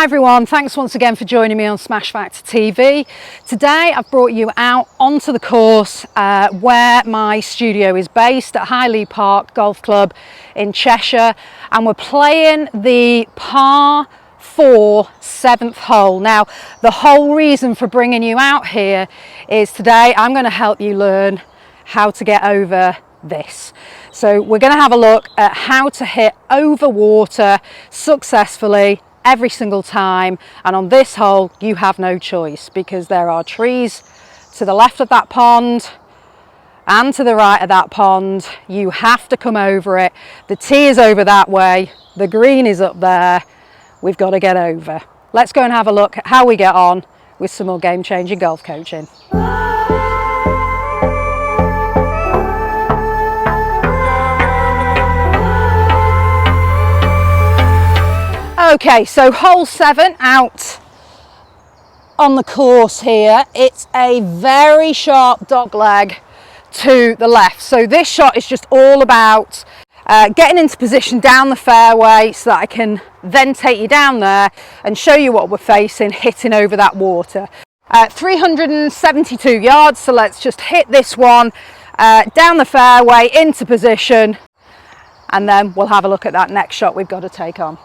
Hi everyone, thanks once again for joining me on Smash Factor TV. Today I've brought you out onto the course where my studio is based at Highley Park Golf Club in Cheshire, and we're playing the par 4 7th hole. Now the whole reason for bringing you out here is today I'm going to help you learn how to get over this. So we're going to have a look at how to hit over water successfully every single time, and on this hole you have no choice because there are trees to the left of that pond and to the right of that pond. You have to come over it. The tee is over that way, the green is up there. We've got to get over. Let's go and have a look at how we get on with some more game-changing golf coaching. Okay, so hole 7 out on the course here. It's a very sharp dog leg to the left. So this shot is just all about getting into position down the fairway so that I can then take you down there and show you what we're facing, hitting over that water. 372 yards, so let's just hit this one down the fairway into position, and then we'll have a look at that next shot we've got to take on.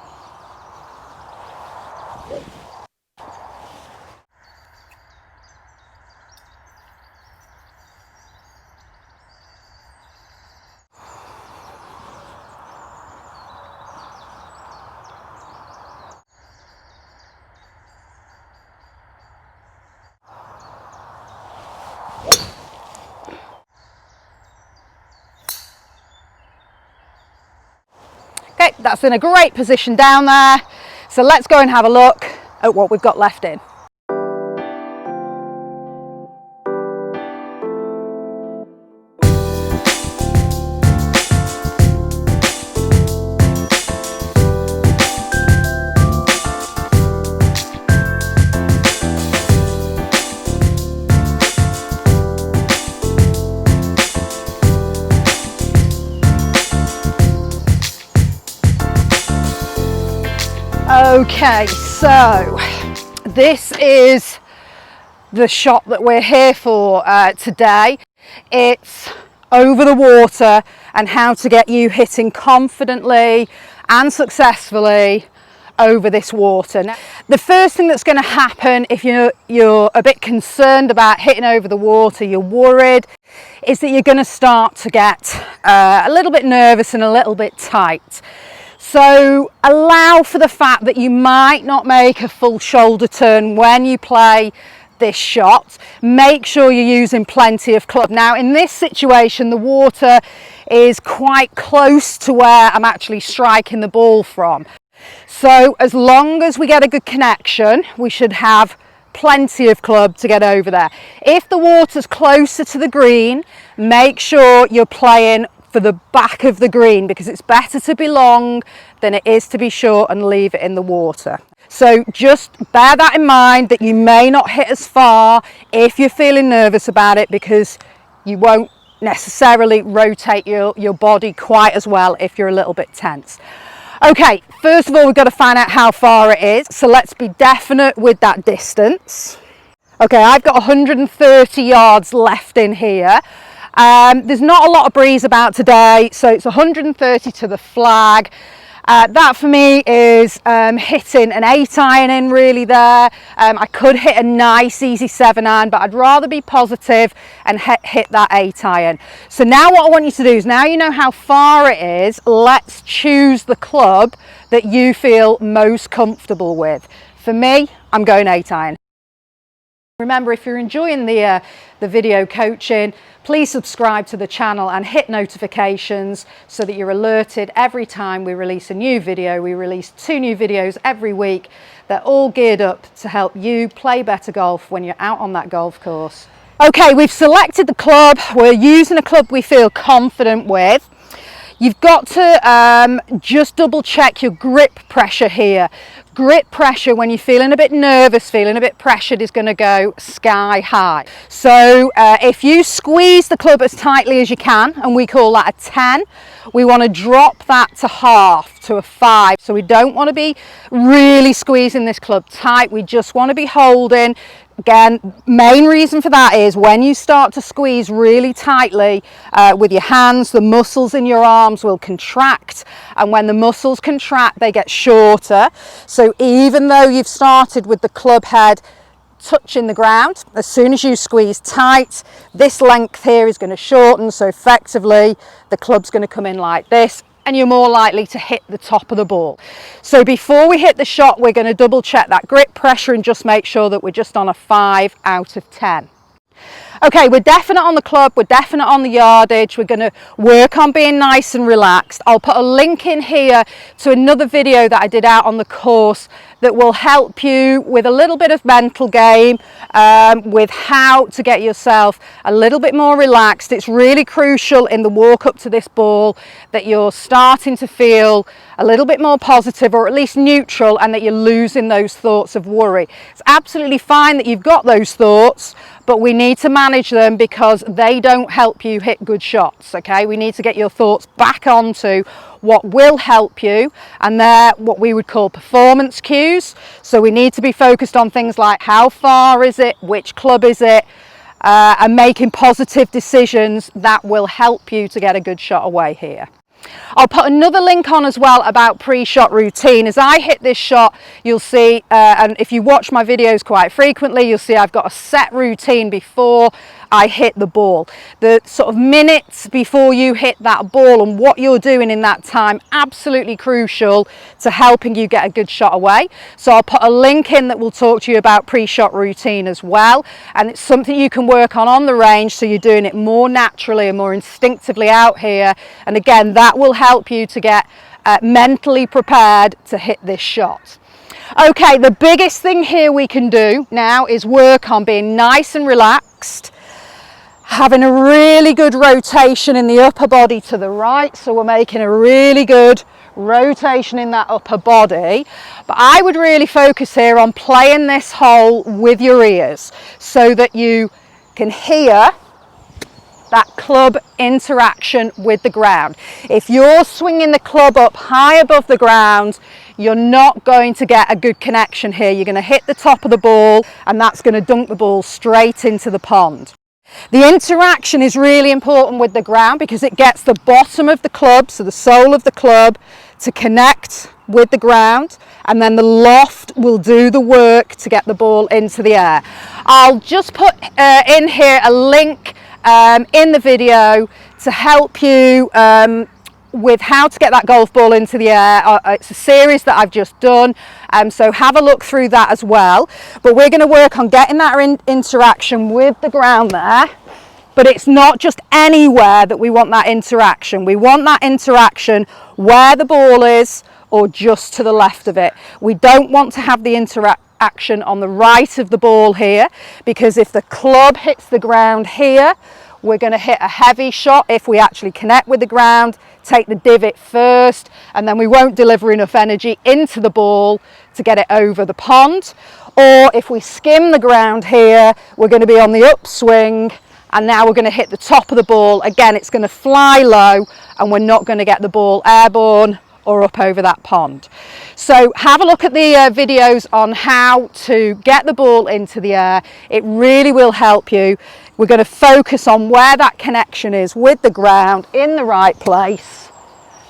Okay, that's in a great position down there. So let's go and have a look at what we've got left in. Okay, so this is the shot that we're here for today. It's over the water and how to get you hitting confidently and successfully over this water. Now, the first thing that's going to happen if you're a bit concerned about hitting over the water, you're worried, is that you're going to start to get a little bit nervous and a little bit tight. So allow for the fact that you might not make a full shoulder turn when you play this shot. Make sure you're using plenty of club. Now in this situation the water is quite close to where I'm actually striking the ball from. So as long as we get a good connection, we should have plenty of club to get over there. If the water's closer to the green, make sure you're playing for the back of the green, because it's better to be long than it is to be short and leave it in the water. So just bear that in mind, that you may not hit as far if you're feeling nervous about it, because you won't necessarily rotate your body quite as well if you're a little bit tense. Okay, first of all we've got to find out how far it is, so let's be definite with that distance. Okay, I've got 130 yards left in here. There's not a lot of breeze about today, so it's 130 to the flag. That for me is hitting an 8-iron in really there. I could hit a nice easy 7-iron, but I'd rather be positive and hit that 8-iron. So now what I want you to do is, now you know how far it is, let's choose the club that you feel most comfortable with. For me, I'm going 8-iron. Remember, if you're enjoying the video coaching, please subscribe to the channel and hit notifications so that you're alerted every time we release a new video. We release 2 new videos every week. They're all geared up to help you play better golf when you're out on that golf course. Okay, we've selected the club. We're using a club we feel confident with. You've got to just double check your grip pressure here. grip pressure, when you're feeling a bit nervous, feeling a bit pressured, is going to go sky high. So if you squeeze the club as tightly as you can, and we call that a 10, we want to drop that to half, to a 5. So we don't want to be really squeezing this club tight, we just want to be holding. Again, main reason for that is when you start to squeeze really tightly with your hands, the muscles in your arms will contract, and when the muscles contract, they get shorter. So even though you've started with the club head touching the ground, as soon as you squeeze tight, this length here is going to shorten, so effectively the club's going to come in like this, and you're more likely to hit the top of the ball. So before we hit the shot, we're going to double check that grip pressure and just make sure that we're just on a 5 out of 10. Okay, we're definite on the club, we're definite on the yardage, we're going to work on being nice and relaxed. I'll put a link in here to another video that I did out on the course that will help you with a little bit of mental game, with how to get yourself a little bit more relaxed. It's really crucial in the walk up to this ball that you're starting to feel a little bit more positive, or at least neutral, and that you're losing those thoughts of worry. It's absolutely fine that you've got those thoughts, but we need to manage them because they don't help you hit good shots. Okay, we need to get your thoughts back onto what will help you, and they're what we would call performance cues. So we need to be focused on things like how far is it, which club is it, and making positive decisions that will help you to get a good shot away here. I'll put another link on as well about pre-shot routine. As I hit this shot, you'll see, and if you watch my videos quite frequently, you'll see I've got a set routine before I hit the ball. The sort of minutes before you hit that ball and what you're doing in that time, absolutely crucial to helping you get a good shot away. So I'll put a link in that will talk to you about pre-shot routine as well, and it's something you can work on the range, so you're doing it more naturally and more instinctively out here, and again that will help you to get mentally prepared to hit this shot. Okay, the biggest thing here we can do now is work on being nice and relaxed, having a really good rotation in the upper body to the right, so we're making a really good rotation in that upper body. But I would really focus here on playing this hole with your ears so that you can hear that club interaction with the ground. If you're swinging the club up high above the ground, you're not going to get a good connection here. You're going to hit the top of the ball, and that's going to dunk the ball straight into the pond. The interaction is really important with the ground because it gets the bottom of the club, so the sole of the club, to connect with the ground, and then the loft will do the work to get the ball into the air. I'll just put in here a link in the video to help you with how to get that golf ball into the air. It's a series that I've just done, so have a look through that as well. But we're going to work on getting that interaction with the ground there. But it's not just anywhere that we want that interaction. We want that interaction where the ball is or just to the left of it. We don't want to have the interaction on the right of the ball here, because if the club hits the ground here, we're going to hit a heavy shot if we actually connect with the ground, take the divot first, and then we won't deliver enough energy into the ball to get it over the pond. Or if we skim the ground here, we're going to be on the upswing, and now we're going to hit the top of the ball. Again, it's going to fly low, and we're not going to get the ball airborne or up over that pond. So have a look at the videos on how to get the ball into the air. It really will help you. We're going to focus on where that connection is with the ground in the right place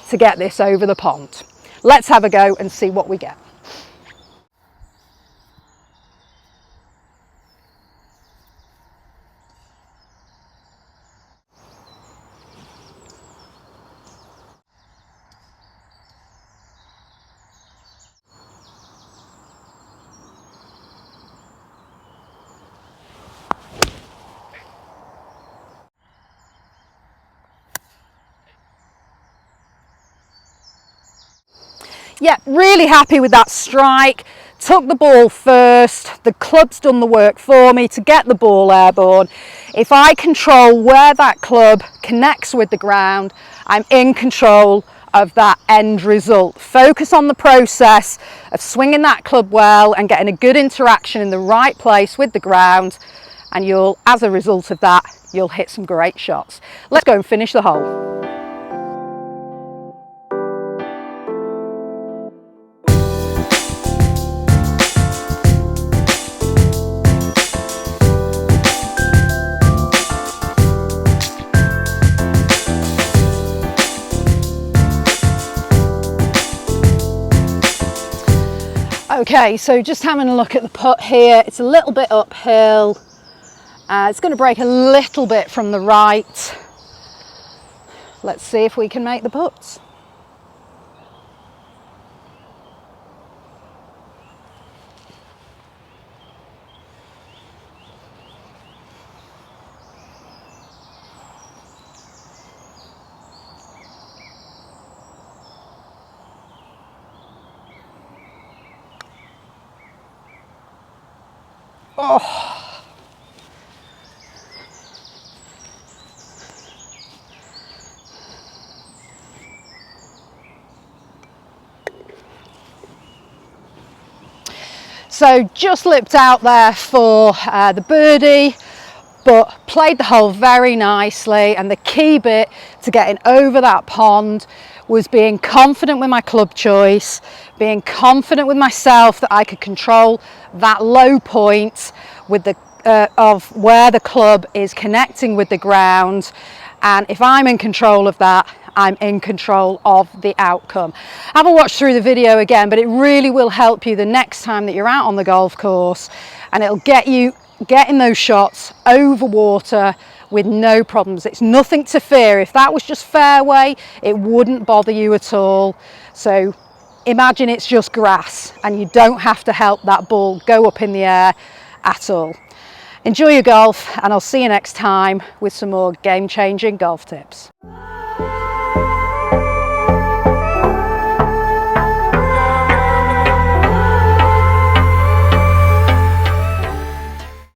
to get this over the pond. Let's have a go and see what we get. Yeah, really happy with that strike. Took the ball first. The club's done the work for me to get the ball airborne. If I control where that club connects with the ground, I'm in control of that end result. Focus on the process of swinging that club well and getting a good interaction in the right place with the ground, and you'll, as a result of that, you'll hit some great shots. Let's go and finish the hole. Okay, so just having a look at the putt here, it's a little bit uphill. It's going to break a little bit from the right. Let's see if we can make the putts. Oh. So just lipped out there for the birdie, but played the hole very nicely, and the key bit to getting over that pond was being confident with my club choice, being confident with myself that I could control that low point with the of where the club is connecting with the ground, and if I'm in control of that, I'm in control of the outcome. Have a watch through the video again, but it really will help you the next time that you're out on the golf course, and it'll get you getting those shots over water with no problems. It's nothing to fear. If that was just fairway, it wouldn't bother you at all. So imagine it's just grass and you don't have to help that ball go up in the air at all. Enjoy your golf, and I'll see you next time with some more game-changing golf tips.